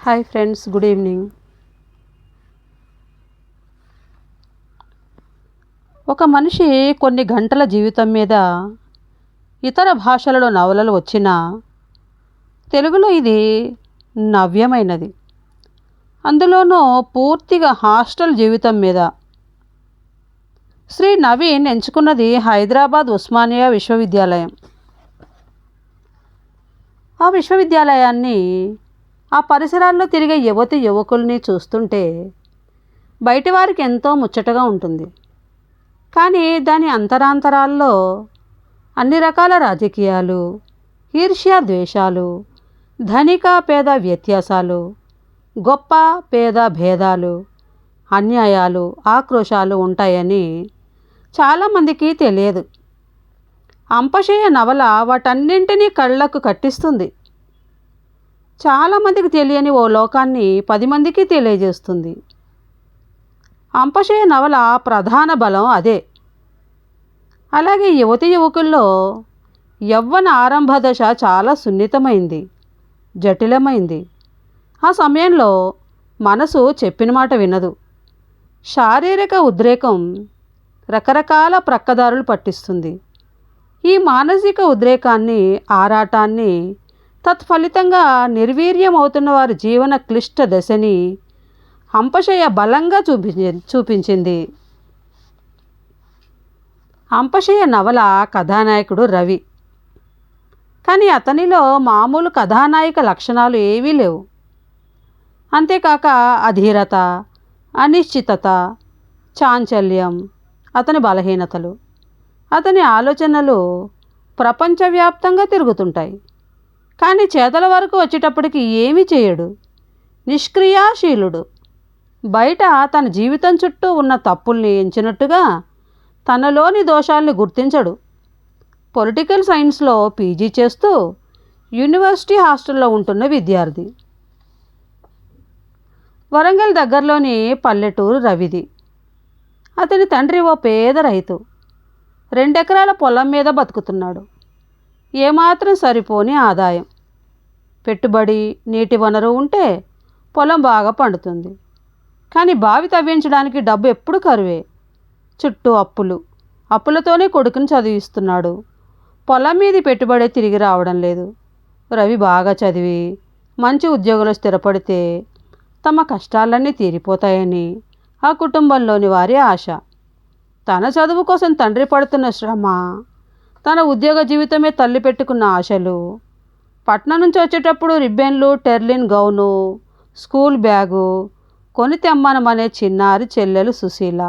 Hi friends, good evening. ఒక మనిషి కొన్ని గంటల జీవితం మీద ఇతర భాషలలో నవలలు వచ్చినా తెలుగులో ఇది నవ్యమైనది. అందులోనూ పూర్తిగా హాస్టల్ జీవితం మీద. శ్రీ నవీన్ ఎంచుకున్నది హైదరాబాద్ ఉస్మానియా విశ్వవిద్యాలయం. ఆ విశ్వవిద్యాలయాన్ని, ఆ పరిసరాల్లో తిరిగే యువతి యువకుల్ని చూస్తుంటే బయటివారికి ఎంతో ముచ్చటగా ఉంటుంది. కానీ దాని అంతరాంతరాల్లో అన్ని రకాల రాజకీయాలు, ఈర్ష్యా ద్వేషాలు, ధనిక పేద వ్యత్యాసాలు, గొప్ప పేద భేదాలు, అన్యాయాలు, ఆక్రోశాలు ఉంటాయని చాలామందికి తెలియదు. అంపశయ్య నవల వాటన్నింటినీ కళ్ళకు కట్టిస్తుంది. చాలామందికి తెలియని ఓ లోకాన్ని 10 మందికి తెలియజేస్తుంది. అంపశయ్య నవల ప్రధాన బలం అదే. అలాగే యువతి యువకుల్లో యవ్వన ఆరంభ దశ చాలా సున్నితమైంది, జటిలమైంది. ఆ సమయంలో మనసు చెప్పిన మాట వినదు. శారీరక ఉద్రేకం రకరకాల ప్రక్కదారులు పట్టిస్తుంది. ఈ మానసిక ఉద్రేకాన్ని, ఆరాటాన్ని, తత్ఫలితంగా నిర్వీర్యమవుతున్న వారి జీవన క్లిష్ట దశని అంపశయ్య బలంగా చూపించింది. అంపశయ్య నవల కథానాయకుడు రవి. కానీ అతనిలో మామూలు కథానాయక లక్షణాలు ఏవీ లేవు. అంతేకాక అధీరత, అనిశ్చితత, చాంచల్యం అతని బలహీనతలు. అతని ఆలోచనలు ప్రపంచవ్యాప్తంగా తిరుగుతుంటాయి. కానీ చేతల వరకు వచ్చేటప్పటికి ఏమీ చేయడు. నిష్క్రియాశీలుడు. బయట తన జీవితం చుట్టూ ఉన్న తప్పుల్ని ఎంచినట్టుగా తనలోని దోషాల్ని గుర్తించడు. పొలిటికల్ సైన్స్లో పీజీ చేస్తూ యూనివర్సిటీ హాస్టల్లో ఉంటున్న విద్యార్థి. వరంగల్ దగ్గరలోని పల్లెటూరు రవిది. అతని తండ్రి ఓ పేద రైతు. 2 ఎకరాల పొలం మీద బతుకుతున్నాడు. ఏమాత్రం సరిపోని ఆదాయం. పెట్టుబడి, నీటి వనరు ఉంటే పొలం బాగా పండుతుంది. కానీ బావి తవ్వించడానికి డబ్బు ఎప్పుడు కరువే. చుట్టూ అప్పులు. అప్పులతోనే కొడుకుని చదివిస్తున్నాడు. పొలం మీది పెట్టుబడి తిరిగి రావడం లేదు. రవి బాగా చదివి మంచి ఉద్యోగంలో స్థిరపడితే తమ కష్టాలన్నీ తీరిపోతాయని ఆ కుటుంబంలోని వారి ఆశ. తన చదువు కోసం తండ్రి పడుతున్న శ్రమ, తన ఉద్యోగ జీవితమే తల్లి పెట్టుకున్న ఆశలు, పట్నం నుంచి వచ్చేటప్పుడు రిబ్బెన్లు, టెర్లిన్ గౌను, స్కూల్ బ్యాగు కొని తెమ్మనమనే చిన్నారి చెల్లెలు సుశీల,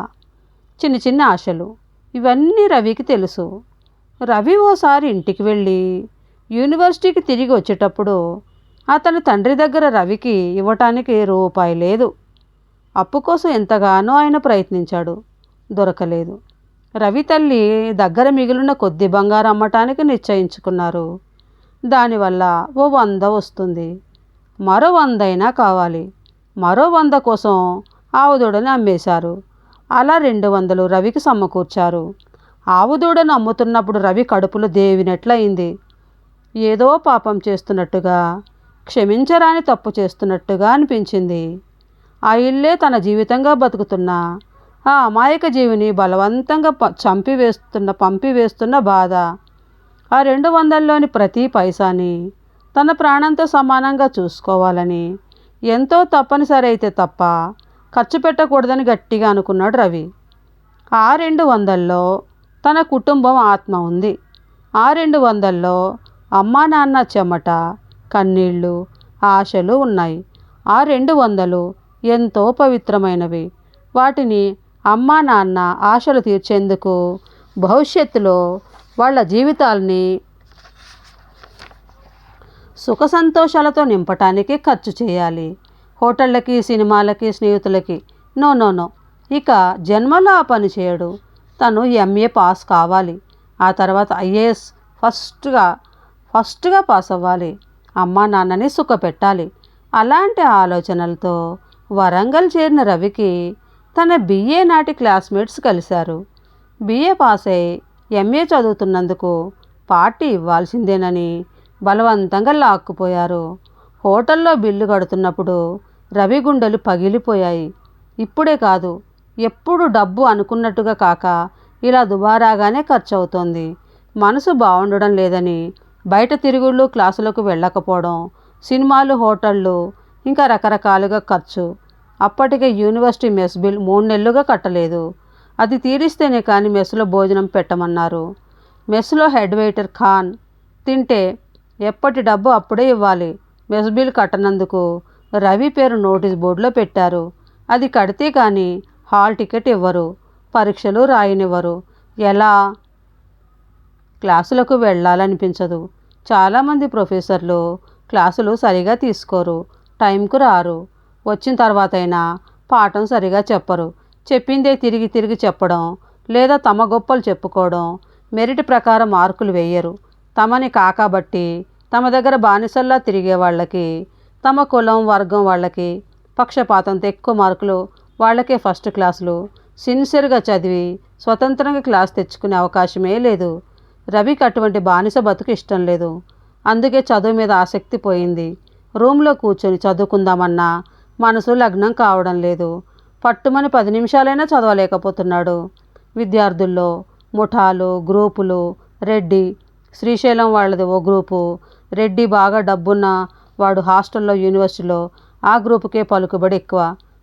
చిన్న చిన్న ఆశలు, ఇవన్నీ రవికి తెలుసు. రవి ఓసారి ఇంటికి వెళ్ళి యూనివర్సిటీకి తిరిగి వచ్చేటప్పుడు అతని తండ్రి దగ్గర రవికి ఇవ్వటానికి రూపాయి లేదు. అప్పు కోసం ఎంతగానో ఆయన ప్రయత్నించాడు, దొరకలేదు. రవి తల్లి దగ్గర మిగిలిన కొద్ది బంగారం అమ్మటానికి నిశ్చయించుకున్నారు. దానివల్ల ఓ 100 వస్తుంది. మరో 100 అయినా కావాలి. మరో 100 కోసం ఆవుదూడని అమ్మేశారు. అలా 200 రవికి సమకూర్చారు. ఆవుదూడను అమ్ముతున్నప్పుడు రవి కడుపులో దేవినట్లయింది. ఏదో పాపం చేస్తున్నట్టుగా, క్షమించరాని తప్పు చేస్తున్నట్టుగా అనిపించింది. ఆ ఇల్లే తన జీవితంగా బతుకుతున్న ఆ అమాయక జీవిని బలవంతంగా పంపివేస్తున్న బాధ. ఆ 200లోని ప్రతి పైసాని తన ప్రాణంతో సమానంగా చూసుకోవాలని, ఎంతో తప్పనిసరి అయితే తప్ప ఖర్చు పెట్టకూడదని గట్టిగా అనుకున్నాడు రవి. ఆ 200లో తన కుటుంబం ఆత్మ ఉంది. ఆ 200లో అమ్మా నాన్న చెమట, కన్నీళ్ళు, ఆశలు ఉన్నాయి. ఆ 200 ఎంతో పవిత్రమైనవి. వాటిని అమ్మా నాన్న ఆశలు తీర్చేందుకు, భవిష్యత్తులో వాళ్ళ జీవితాల్ని సుఖ సంతోషాలతో నింపటానికి ఖర్చు చేయాలి. హోటళ్ళకి, సినిమాలకి, స్నేహితులకి నో. ఇక జన్మలో ఆ పని చేయడు. తను ఎంఏ పాస్ కావాలి. ఆ తర్వాత ఐఏఎస్ ఫస్ట్గా పాస్ అవ్వాలి. అమ్మా నాన్నని సుఖపెట్టాలి. అలాంటి ఆలోచనలతో వరంగల్ చేరిన రవికి తన బిఏ నాటి క్లాస్మేట్స్ కలిశారు. బిఏ పాస్ అయి ఎంఏ చదువుతున్నందుకు పార్టీ ఇవ్వాల్సిందేనని బలవంతంగా లాక్కుపోయారు. హోటల్లో బిల్లు కడుతున్నప్పుడు రవి గుండెలు పగిలిపోయాయి. ఇప్పుడే కాదు, ఎప్పుడు డబ్బు అనుకున్నట్టుగా కాక ఇలా దుబారాగానే ఖర్చు అవుతోంది. మనసు బాగుండడం లేదని బయట తిరుగుళ్ళు, క్లాసులకు వెళ్ళకపోవడం, సినిమాలు, హోటళ్ళు, ఇంకా రకరకాలుగా ఖర్చు. అప్పటికే యూనివర్సిటీ మెస్ బిల్ 3 నెలలుగా కట్టలేదు. అది తీరిస్తేనే కానీ మెస్లో భోజనం పెట్టమన్నారు. మెస్లో హెడ్ వెయిటర్ ఖాన్ తింటే ఎప్పటి డబ్బు అప్పుడే ఇవ్వాలి. మెస్ బిల్ కట్టనందుకు రవి పేరు నోటీస్ బోర్డులో పెట్టారు. అది కడితే కానీ హాల్ టికెట్ ఇవ్వరు, పరీక్షలు రాయనివ్వరు. ఎలా? క్లాసులకు వెళ్ళాలనిపించదు. చాలామంది ప్రొఫెసర్లు క్లాసులు సరిగా తీసుకోరు, టైంకు రారు. వచ్చిన తర్వాతైనా పాఠం సరిగా చెప్పరు. చెప్పిందే తిరిగి తిరిగి చెప్పడం, లేదా తమ గొప్పలు చెప్పుకోవడం. మెరిట్ ప్రకారం మార్కులు వేయరు. తమని కాకబట్టి తమ దగ్గర బానిసల్లా తిరిగే వాళ్ళకి, తమ కులం, వర్గం వాళ్ళకి పక్షపాతంతో ఎక్కువ మార్కులు వాళ్ళకే ఫస్ట్ క్లాసులు. సిన్సియర్గా చదివి స్వతంత్రంగా క్లాస్ తెచ్చుకునే అవకాశమే లేదు. రవికి అటువంటి బానిస బతుకు ఇష్టం లేదు. అందుకే చదువు మీద ఆసక్తి పోయింది. రూమ్లో కూర్చొని చదువుకుందామన్నా మనసు లగ్నం కావడం లేదు. పట్టుమని 10 నిమిషాలైనా చదవలేకపోతున్నాడు. విద్యార్థుల్లో ముఠాలు, గ్రూపులు. రెడ్డి, శ్రీశైలం వాళ్ళది ఓ గ్రూపు. రెడ్డి బాగా డబ్బున్న వాడు, హాస్టల్లో, యూనివర్సిటీలో. ఆ గ్రూపుకే పలుకుబడి ఎక్కువ.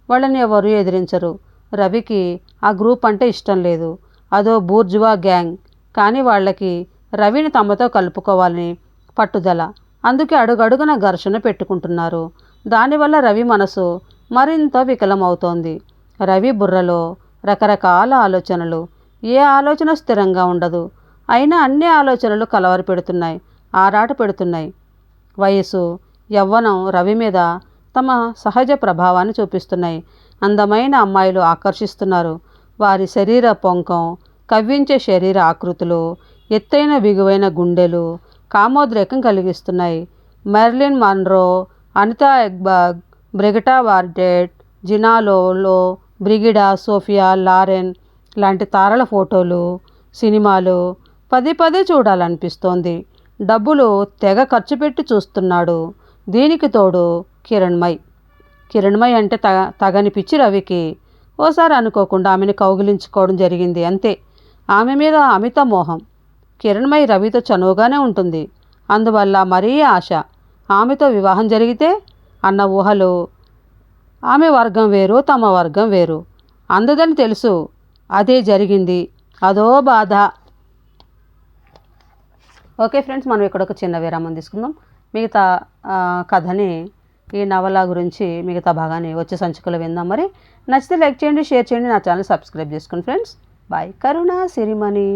వాళ్ళని ఎవరు ఎదిరించరు. రవికి ఆ గ్రూప్ అంటే ఇష్టం లేదు. అదో బూర్జువా గ్యాంగ్. కానీ వాళ్ళకి రవిని తమతో కలుపుకోవాలని పట్టుదల. అందుకే అడుగడుగున ఘర్షణ పెట్టుకుంటున్నారు. దానివల్ల రవి మనసు మరింత వికలమవుతోంది. రవి బుర్రలో రకరకాల ఆలోచనలు. ఏ ఆలోచన స్థిరంగా ఉండదు. అయినా అన్ని ఆలోచనలు కలవర పెడుతున్నాయి, ఆరాట పెడుతున్నాయి. వయసు, యవ్వనం రవి మీద తమ సహజ ప్రభావాన్ని చూపిస్తున్నాయి. అందమైన అమ్మాయిలు ఆకర్షిస్తున్నారు. వారి శరీర పొంకం, కవ్వించే శరీర ఆకృతులు, ఎత్తైన బిగువైన గుండెలు కామోద్రేకం కలిగిస్తున్నాయి. మెర్లిన్ మన్రో, అనితా ఎగ్బర్గ్, బ్రిగిటా వార్డెట్, జినా లోలో, బ్రిగిడా, సోఫియా లారెన్ లాంటి తారల ఫోటోలు, సినిమాలు పదే పదే చూడాలనిపిస్తోంది. డబ్బులు తెగ ఖర్చు పెట్టి చూస్తున్నాడు. దీనికి తోడు కిరణ్మయ్ అంటే తగని పిచ్చి రవికి. ఓసారి అనుకోకుండా ఆమెను కౌగిలించుకోవడం జరిగింది, అంతే. ఆమె మీద అమిత మోహం. కిరణ్మయ్ రవితో చనువుగానే ఉంటుంది. అందువల్ల మరీ ఆశ. ఆమెతో వివాహం జరిగితే అన్న ఊహలు. ఆమె వర్గం వేరు, తమ వర్గం వేరు. అందదని తెలుసు. అదే జరిగింది. అదో బాధ. ఓకే ఫ్రెండ్స్, మనం ఇక్కడ ఒక చిన్న విరామం తీసుకుందాం. మిగతా కథని, ఈ నవల గురించి మిగతా భాగాన్ని వచ్చే సంచికలో విందాం. మరి నచ్చితే లైక్ చేయండి, షేర్ చేయండి, నా ఛానల్ సబ్స్క్రైబ్ చేసుకోండి ఫ్రెండ్స్. బాయ్. కరుణ సిరిమణి.